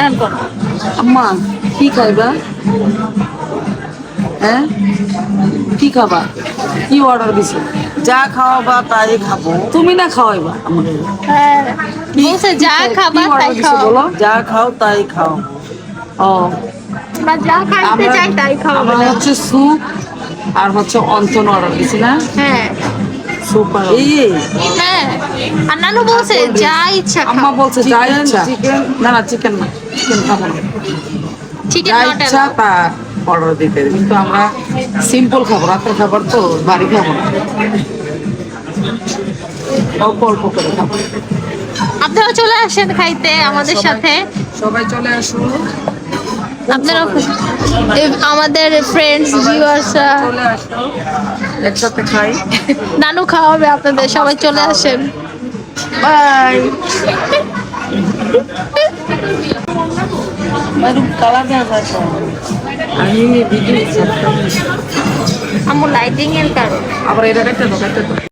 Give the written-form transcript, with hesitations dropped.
আম্মা কি খাইবা? হ্যাঁ কি খাবা? কি অর্ডার দিছো? যা খাওয়াবা তাই খাবো। তুমি না খাওয়াইবা আমাকে? হ্যাঁ বলছে যা খাবা তাই খাও। বলো। যা খাও তাই খাও। ও বা যা খাইতে চাই তাই খাও আমরা বলে। হচ্ছে স্যুপ আর হচ্ছে অন্তন অর্ডার দিছি না? হ্যাঁ স্যুপ আর এই হ্যাঁ আর নানু বলছে যা ইচ্ছা আম্মা খাও। বলছে যা চিকেন, ইচ্ছা। চিকেন। না না চিকেন না, চিকেন খাবো না। চিকেন যা নট ইচ্ছা তা অর্ডার দিতে, কিন্তু আমরা সিম্পল খাবো, রাতের খাবার তো বাড়ি খাবো না, অল্প অল্প করে খাবো। আপনারা চলে আসেন খাইতে আমাদের সাথে। সবাই চলে আসুন। আপনারা আমাদের ফ্রেন্ডস ভিউয়ার্সরা চলে আসো একসাথে খাই। নানু খাওয়াবে আপনাদের, সবাই চলে আসেন। বাই। কালার দেওয়া যায় তো। আমি ভিডিও আমু লাইটিং এর কারণে আবার এটা কাটতে তো